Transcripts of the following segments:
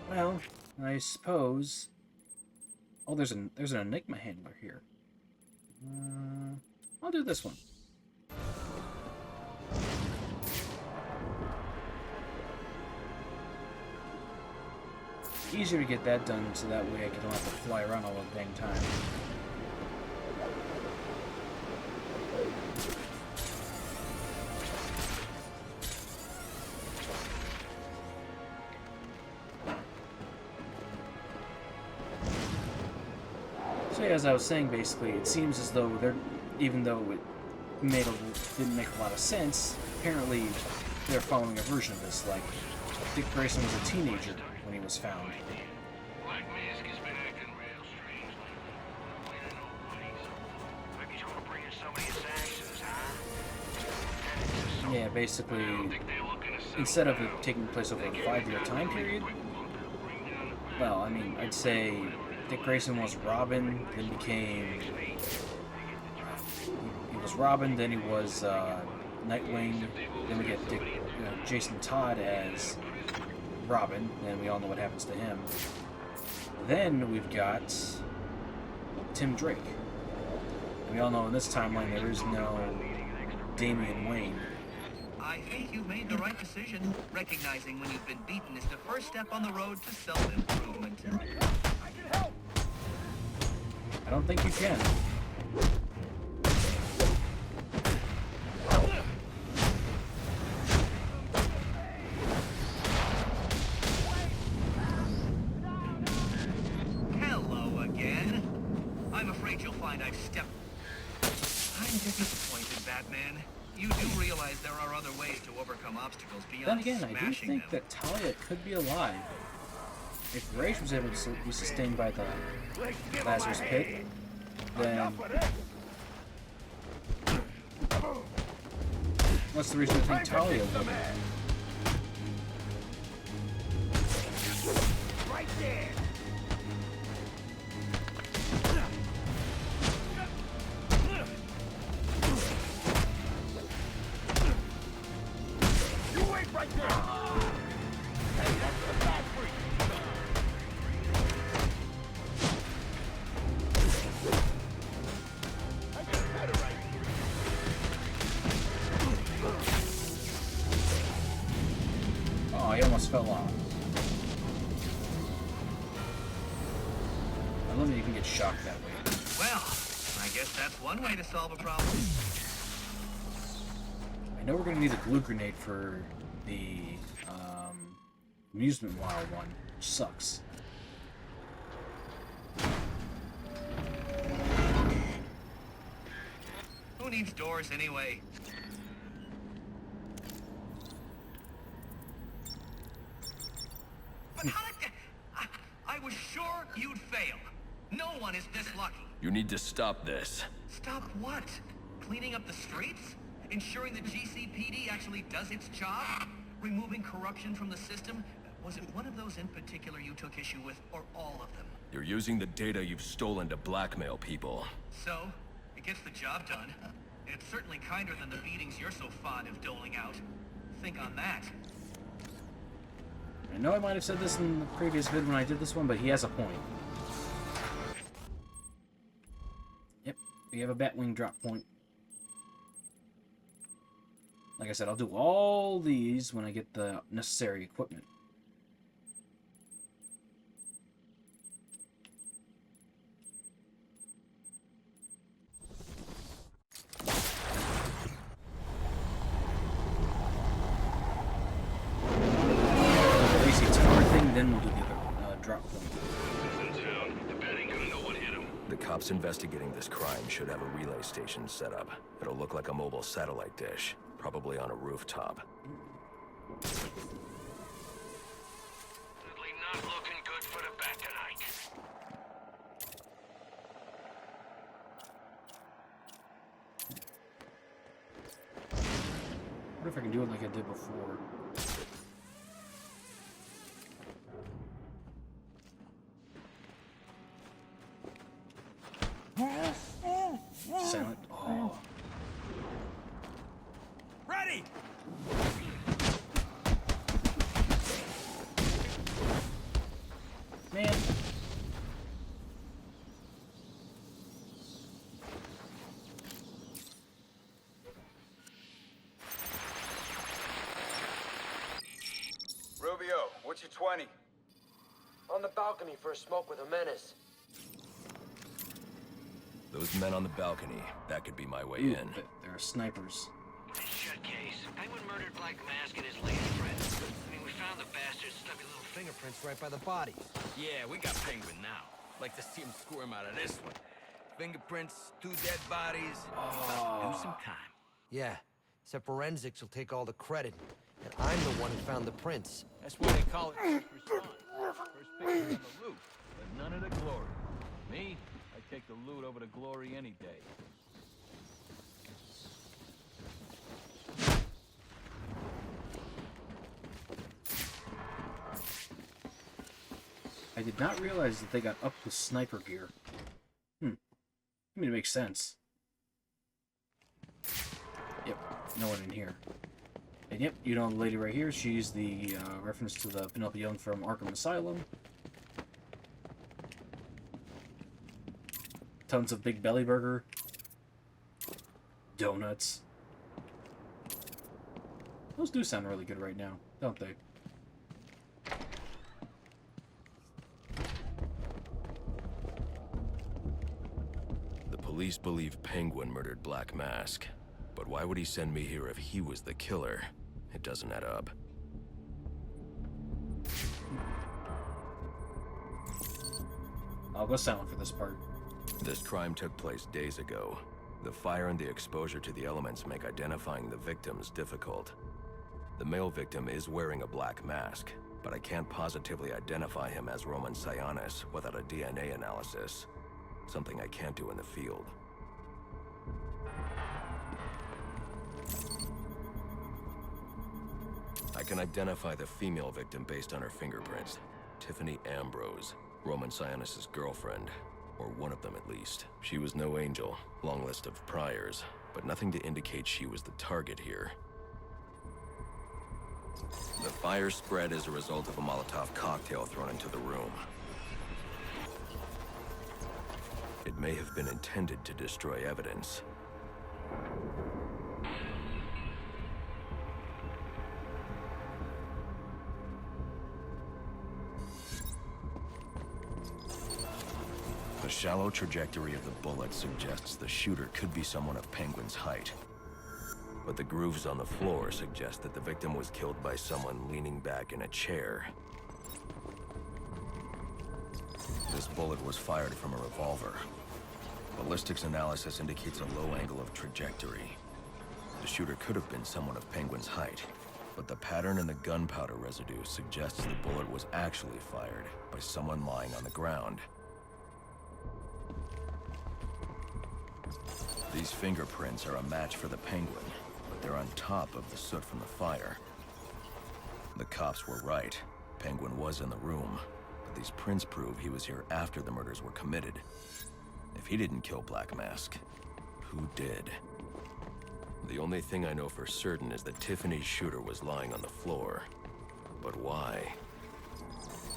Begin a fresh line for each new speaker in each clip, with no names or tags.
Well, I suppose... Oh, there's an Enigma handler here. I'll do this one. Easier to get that done, so that way I don't have to fly around all the dang time. So yeah, as I was saying, basically, it seems as though even though it didn't make a lot of sense, apparently they're following a version of this. Like, Dick Grayson was a teenager when he was found. Yeah, basically, instead of it taking place over a 5-year time period, well, I mean, I'd say Dick Grayson was Robin, then became... he was Robin, then he was Nightwing, then we get Jason Todd as Robin, and we all know what happens to him. Then we've got Tim Drake. And we all know in this timeline there is no Damian Wayne.
I think you've made the right decision. Recognizing when you've been beaten is the first step on the road to self-improvement.
I can help.
I don't think you can.
Hello again. I'm afraid you'll find I've stepped... I'm disappointed, Batman. You do realize there are other ways to overcome obstacles beyond
Then again, I do
smashing
think
them.
that Talia could be alive. If Raish was able to be sustained by the Lazarus Pit, then what's the reason to think Talia would?
Right there. You wait right there. Hey, that's the bad freak. I got better right here.
Oh, he almost fell off. I love that you can get shocked that way.
Well, I guess that's one way to solve a problem.
I know we're going to need a glue grenade for the amusement wild one, which sucks.
Who needs doors anyway? But how did... I was sure you'd fail. No one is this lucky.
You need to stop this.
Stop what? Cleaning up the streets? Ensuring the GCPD actually does its job? Removing corruption from the system? Was it one of those in particular you took issue with, or all of them?
You're using the data you've stolen to blackmail people.
So, it gets the job done. It's certainly kinder than the beatings you're so fond of doling out. Think on that.
I know I might have said this in the previous vid when I did this one, but he has a point. Yep, we have a Batwing drop point. Like I said, I'll do all these when I get the necessary equipment. The Lacey Tower thing, then we'll do the other drop point.
The cops investigating this crime should have a relay station set up. It'll look like a mobile satellite dish, probably on a rooftop.
Certainly not looking good for the back tonight.
What if I can do it like I did before? Silent. Oh.
Ready.
Man.
Rubio, what's your 20?
On the balcony for a smoke with a menace.
Those men on the balcony, that could be my way
Ooh,
in.
there are snipers.
Shut case. Penguin murdered Black Mask and his lady friend. I mean, we found the bastard's stubby little
Fingerprints right by the bodies.
Yeah, we got Penguin now. Like to see him squirm out of this one. Fingerprints, 2 dead bodies. About to do some time.
Yeah, except forensics will take all the credit. And I'm the one who found the prints.
That's why they call it first response. First picture of the loot, but none of the glory. Me, I take the loot over the glory any day.
I did not realize that they got up with sniper gear. I mean, it makes sense. Yep, no one in here. And yep, you know the lady right here, she's the reference to the Penelope Young from Arkham Asylum. Tons of Big Belly Burger. Donuts. Those do sound really good right now, don't they?
The police believe Penguin murdered Black Mask. But why would he send me here if he was the killer? It doesn't add up.
I'll go silent for this part.
This crime took place days ago. The fire and the exposure to the elements make identifying the victims difficult. The male victim is wearing a black mask, but I can't positively identify him as Roman Sionis without a DNA analysis. Something I can't do in the field. I can identify the female victim based on her fingerprints. Tiffany Ambrose, Roman Sionis' girlfriend. Or one of them at least. She was no angel, long list of priors, but nothing to indicate she was the target here. The fire spread as a result of a Molotov cocktail thrown into the room. It may have been intended to destroy evidence. The shallow trajectory of the bullet suggests the shooter could be someone of Penguin's height. But the grooves on the floor suggest that the victim was killed by someone leaning back in a chair. This bullet was fired from a revolver. Ballistics analysis indicates a low angle of trajectory. The shooter could have been someone of Penguin's height, but the pattern in the gunpowder residue suggests the bullet was actually fired by someone lying on the ground. These fingerprints are a match for the Penguin, but they're on top of the soot from the fire. The cops were right. Penguin was in the room, but these prints prove he was here after the murders were committed. If he didn't kill Black Mask, who did? The only thing I know for certain is that Tiffany's shooter was lying on the floor. But why?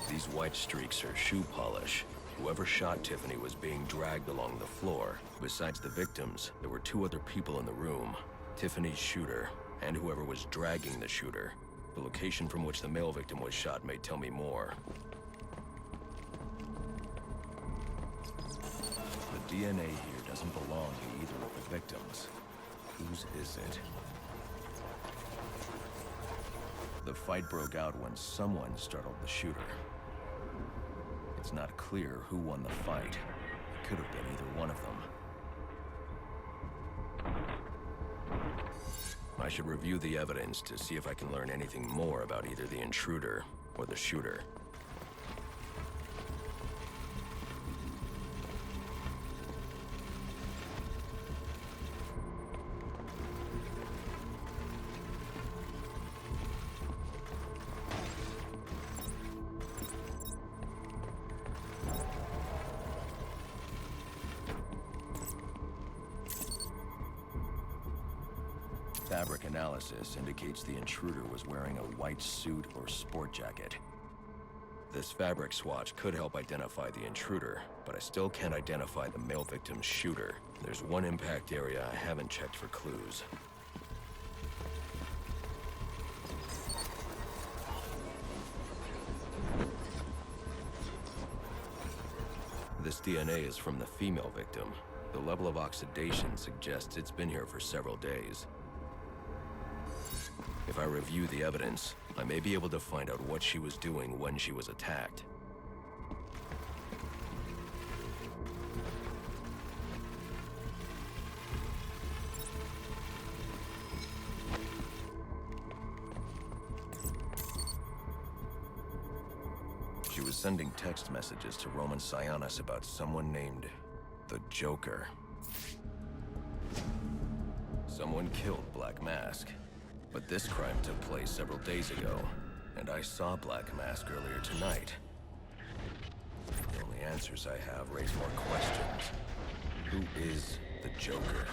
These white streaks are shoe polish. Whoever shot Tiffany was being dragged along the floor. Besides the victims, there were 2 other people in the room. Tiffany's shooter, and whoever was dragging the shooter. The location from which the male victim was shot may tell me more. The DNA here doesn't belong to either of the victims. Whose is it? The fight broke out when someone startled the shooter. It's not clear who won the fight. It could have been either one of them. I should review the evidence to see if I can learn anything more about either the intruder or the shooter. Fabric analysis indicates the intruder was wearing a white suit or sport jacket. This fabric swatch could help identify the intruder, but I still can't identify the male victim's shooter. There's one impact area I haven't checked for clues. This DNA is from the female victim. The level of oxidation suggests it's been here for several days. If I review the evidence, I may be able to find out what she was doing when she was attacked. She was sending text messages to Roman Sionis about someone named the Joker. Someone killed Black Mask. But this crime took place several days ago, and I saw Black Mask earlier tonight. The only answers I have raise more questions. Who is the Joker?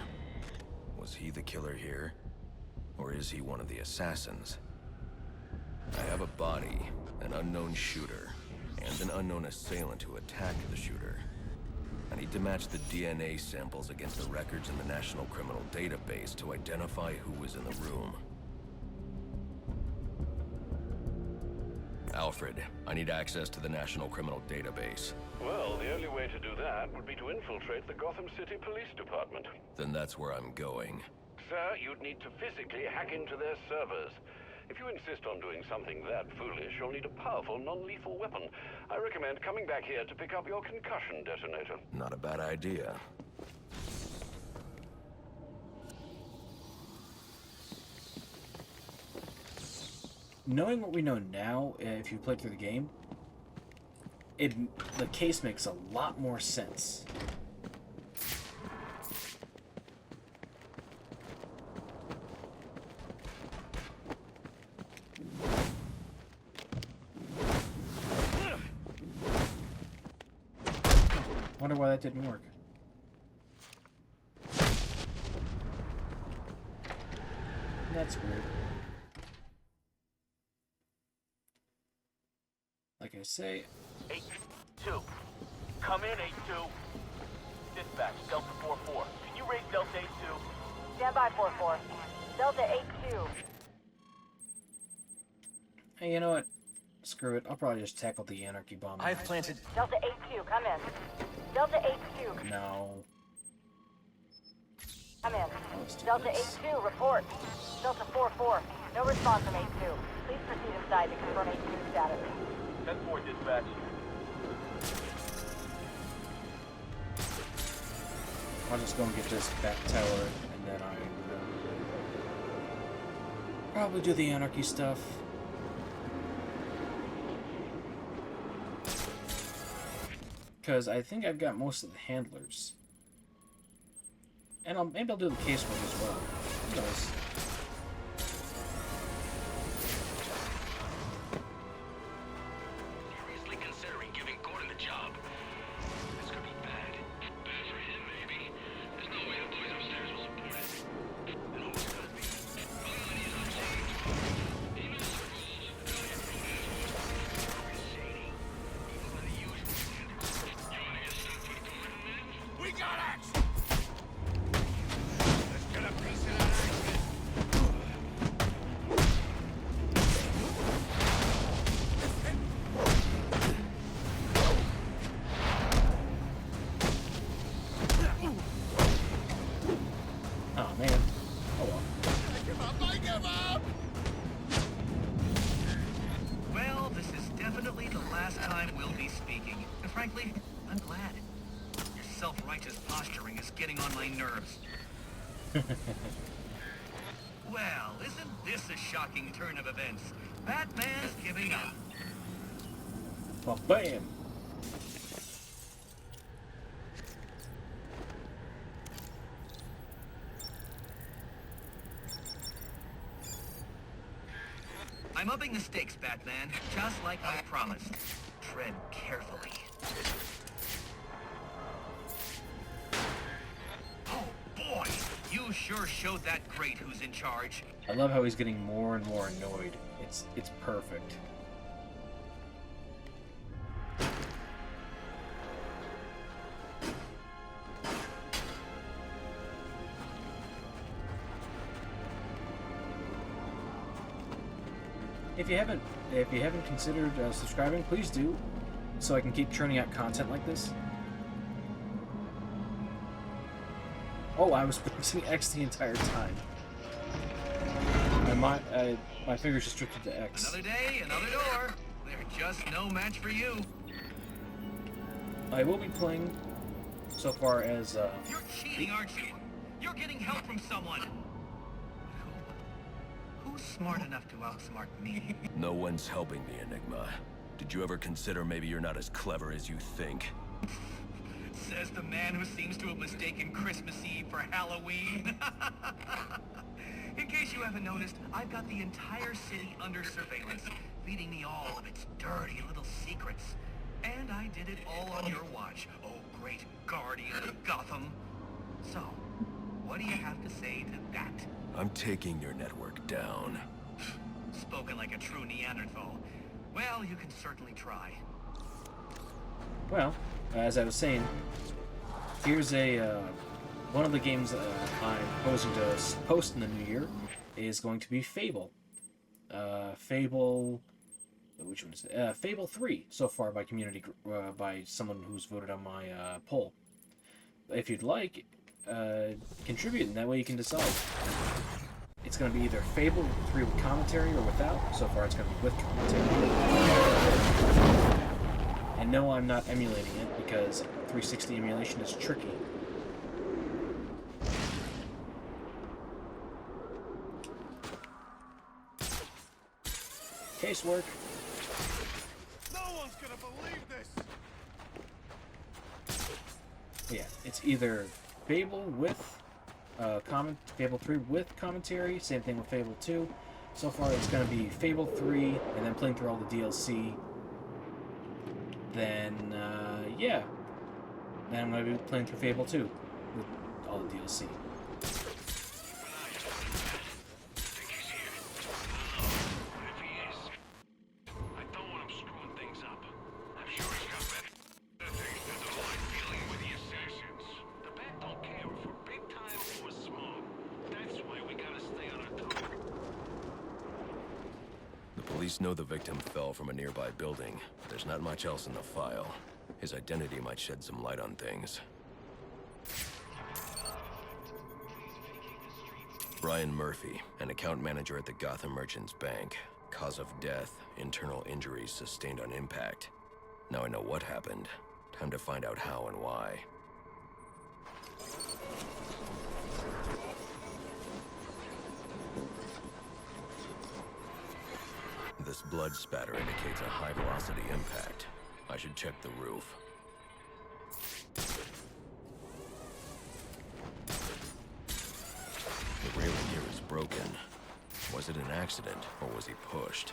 Was he the killer here? Or is he one of the assassins? I have a body, an unknown shooter, and an unknown assailant who attacked the shooter. I need to match the DNA samples against the records in the National Criminal Database to identify who was in the room. Alfred, I need access to the National Criminal Database.
Well, the only way to do that would be to infiltrate the Gotham City Police Department.
Then that's where I'm going.
Sir, you'd need to physically hack into their servers. If you insist on doing something that foolish, you'll need a powerful, non-lethal weapon. I recommend coming back here to pick up your concussion detonator.
Not a bad idea.
Knowing what we know now, if you play through the game, the case makes a lot more sense. Wonder why that didn't work. That's weird. Like I say...
8-2. Come in, 8-2. Dispatch, Delta 4-4. Can you raise Delta 8-2?
Stand by, 4-4. Delta 8-2.
Hey, you know what? Screw it. I'll probably just tackle the anarchy bomb.
I've planted...
Delta 8-2, come in. Delta 8-2.
No.
Come in.
Let's do
Delta
this.
8-2, report. Delta 4-4. No response from 8-2. Please proceed inside to confirm 8-2 status.
10-4, dispatch.
I'll just go and get this back tower, and then I will probably do the anarchy stuff. Because I think I've got most of the handlers. And maybe I'll do the casework as well. Who knows?
Seriously considering giving Gordon the job. This could be bad. Bad for him, maybe. There's no way the boys upstairs will support it. And who's gonna be? Money's unchanged. He knows the rules. Shady. Even by the usual standards. You wanna get stuck with Gordon, man? We got action! Let's get a piece of that action!
Oh man. Oh well.
I give up!
Well, this is definitely the last time we'll be speaking. And frankly, I'm glad. Your self-righteous posturing is getting on my nerves. Well, isn't this a shocking turn of events? Batman's giving up.
Well, bam!
I'm upping the stakes, Batman, just like I promised. Tread carefully. Oh, boy! You sure showed that great who's in charge.
I love how he's getting more and more annoyed. It's perfect. If you haven't considered subscribing, please do, so I can keep churning out content like this. Oh, I was pressing X the entire time. My fingers restricted to X.
Another day, another door. They're just no match for you.
I will be playing so far as
You're cheating, aren't you? You're getting help from someone. Who's smart enough to outsmart me?
No one's helping me, Enigma. Did you ever consider maybe you're not as clever as you think?
Says the man who seems to have mistaken Christmas Eve for Halloween. In case you haven't noticed, I've got the entire city under surveillance, feeding me all of its dirty little secrets. And I did it all on your watch, oh great guardian of Gotham. So, what do you have to say to that?
I'm taking your network down.
Spoken like a true Neanderthal. Well, you can certainly try.
well, as I was saying, here's a one of the games I'm proposing to post in the new year is going to be Fable. Which one is it? Fable 3 so far by community by someone who's voted on my poll. If you'd like, contribute, and that way you can decide. It's going to be either Fable 3 with commentary or without. So far, it's going to be with commentary. And no, I'm not emulating it because 360 emulation is tricky. Casework.
No one's gonna believe this.
Yeah, it's either Fable with Fable 3 with commentary, same thing with Fable 2. So far it's going to be Fable 3 and then playing through all the DLC. Then yeah. Then I'm going to be playing through Fable 2 with all the DLC.
Police know the victim fell from a nearby building. There's not much else in the file. His identity might shed some light on things. Brian Murphy, an account manager at the Gotham Merchants Bank. Cause of death, internal injuries sustained on impact. Now I know what happened. Time to find out how and why. This blood spatter indicates a high-velocity impact. I should check the roof. The railing here is broken. Was it an accident, or was he pushed?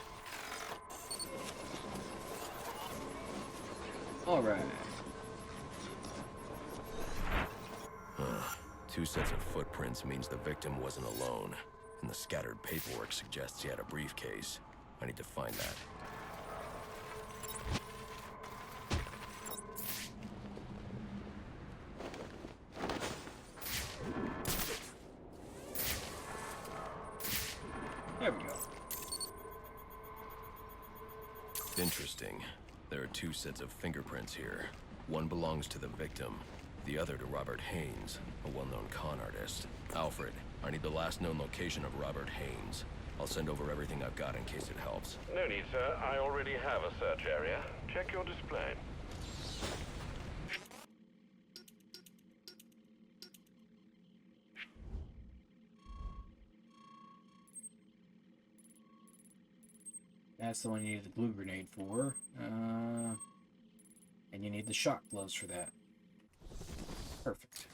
Alright.
Two sets of footprints means the victim wasn't alone, and the scattered paperwork suggests he had a briefcase. I need to find that.
There we go.
Interesting. There are two sets of fingerprints here. One belongs to the victim, the other to Robert Haynes, a well-known con artist. Alfred, I need the last known location of Robert Haynes. I'll send over everything I've got in case it helps.
No need, sir. I already have a search area. Check your display.
That's the one you need the glue grenade for. And you need the shock gloves for that. Perfect.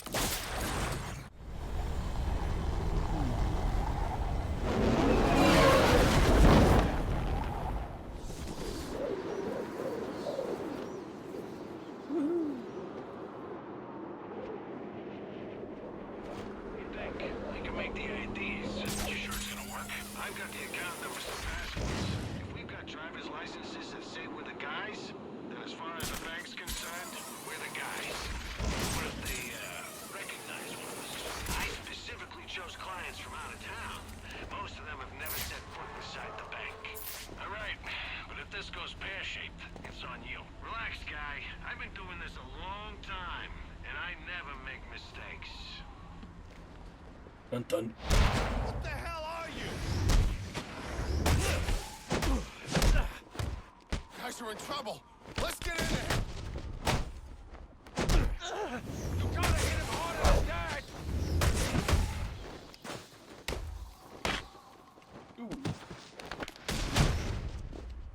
escaped. It's on you. Relax, guy. I've been doing this a long time, and I never make mistakes.
Dun dun.
What the hell are you? Guys are in trouble. Let's get in there. You gotta hit him harder than that.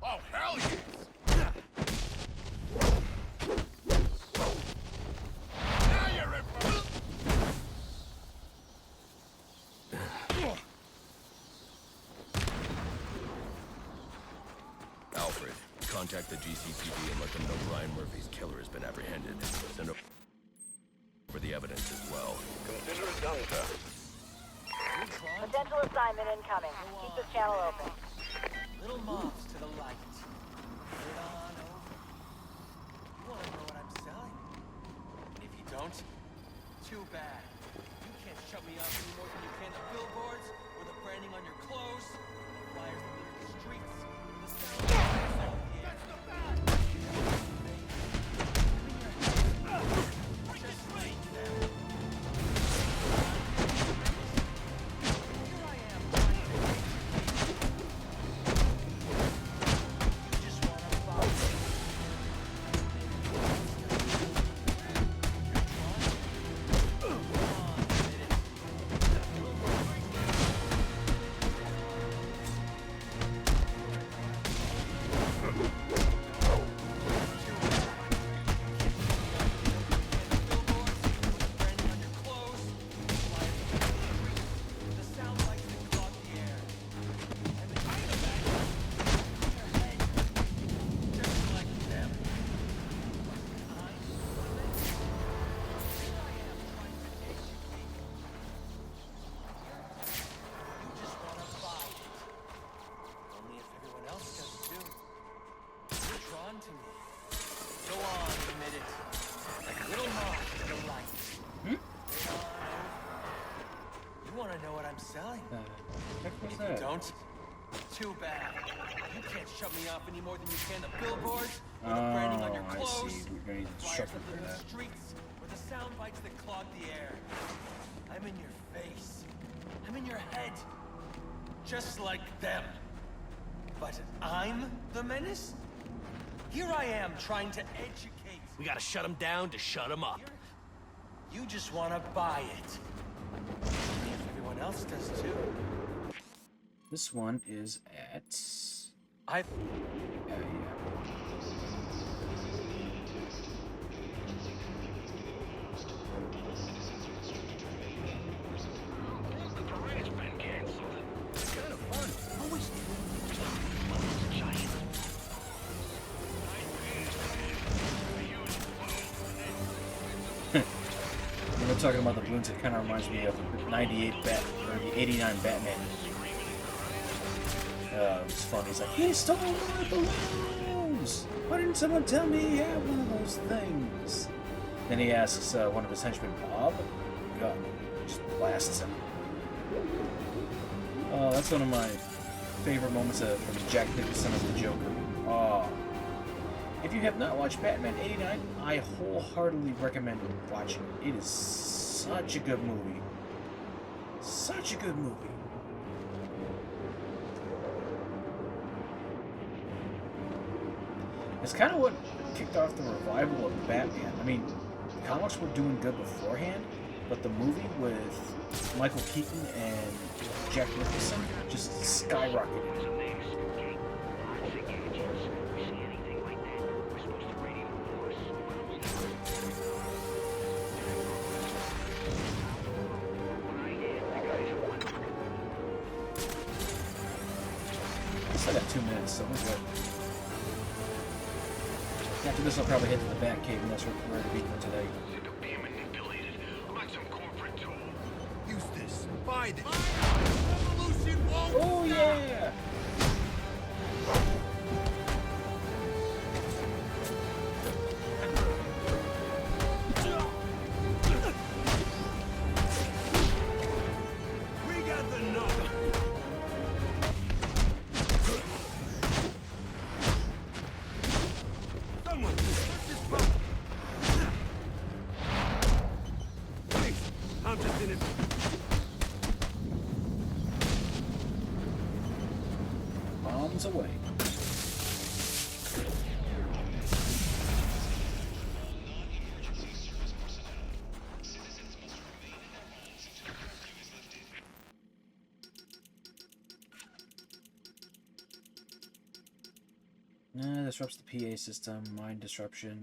Oh, hell yes. Now you're in for it.
Alfred, contact the GCPD and let them know Brian Murphy's killer has been apprehended. Send over the evidence as well.
Consider it done, sir.
Potential assignment incoming. Keep this channel open.
Little moths to the light. Get on over. You want to know what I'm selling? And if you don't, too bad. You can't shut me up any more than you can the billboards, or the branding on your clothes, the flyers that leave the streets, the sound of the air. That's the bad! Just like them. Here I am, trying to you just wanna follow. Don't. Too bad. You can't shut me off any more than you can the billboards, or the branding on your clothes,
I see. We're going to
flyers
shuffle
that
for
live in
that.
the streets, or the sound bites that clog the air. I'm in your face. I'm in your head. Just like them. But I'm the menace? Here I am trying to educate.
We gotta shut him down to shut him up.
You just want to buy it. Only if everyone else does too.
This one is at...
I...
yeah.
The parade's been canceled. It's kind of fun.
Always
Giant.
When we're talking about the balloons, it kind of reminds me of the 98 Bat, or the 89 Batman. It was fun. He's like, he stole my balloons! Why didn't someone tell me he had one of those things? Then he asks one of his henchmen, Bob? Gun. Just blasts him. Oh, that's one of my favorite moments from Jack Nicholson as the Joker. Oh. If you have not watched Batman 89, I wholeheartedly recommend watching it. It is such a good movie. Such a good movie. It's kind of what kicked off the revival of Batman. I mean, the comics were doing good beforehand, but the movie with Michael Keaton and Jack Nicholson just skyrocketed. I still got 2 minutes, so we're good. After this, I'll probably head to the Batcave, and that's where we're to be for today.
Being manipulated. I'm like some corporate tool.
Use this. Buy this. Revolution won't
Oh, yeah!
We got the number. Someone disrupt this boat! Please, I'm just in it.
Bombs away. Disrupts the PA system, mine disruption,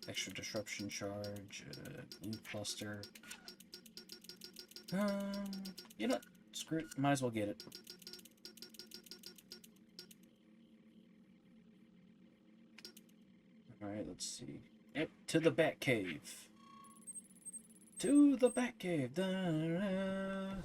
extra disruption charge, glue cluster. You know what? Screw it. Might as well get it. Alright, let's see. Yep, to the Batcave. To the Batcave. Da-da-da.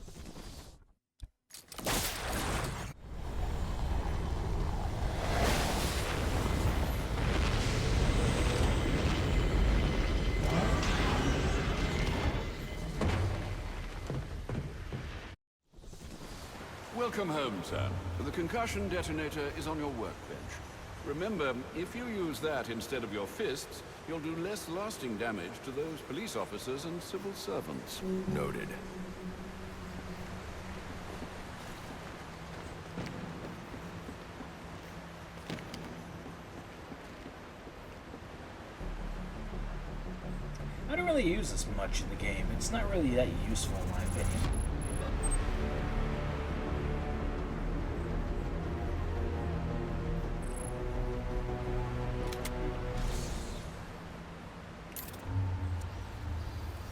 Welcome home, sir. The concussion detonator is on your workbench. Remember, if you use that instead of your fists, you'll do less lasting damage to those police officers and civil servants.
Noted.
I don't really use this much in the game. It's not really that useful in my opinion.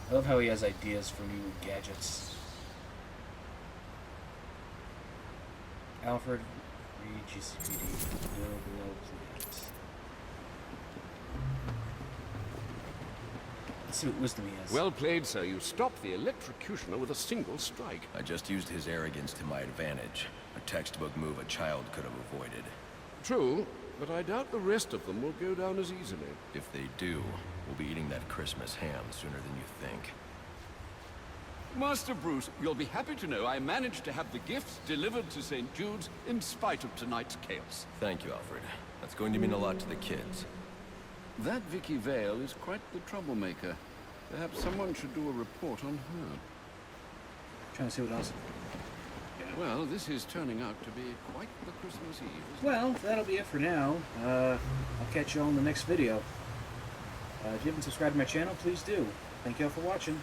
I love how he has ideas for new gadgets. Alfred, read GCPD, no below plans. Let's see what wisdom he has.
Well played, sir. You stopped the electrocutioner with a single strike.
I just used his arrogance to my advantage. A textbook move a child could have avoided.
True, but I doubt the rest of them will go down as easily.
If they do, we'll be eating that Christmas ham sooner than you think.
Master Bruce, you'll be happy to know I managed to have the gifts delivered to St. Jude's in spite of tonight's chaos.
Thank you, Alfred. That's going to mean a lot to the kids.
That Vicky Vale is quite the troublemaker. Perhaps someone should do a report on her.
Trying to see what else.
Well, this is turning out to be quite the Christmas Eve, isn't it?
Well, that'll be it for now. I'll catch you all in the next video. If you haven't subscribed to my channel, please do. Thank you all for watching.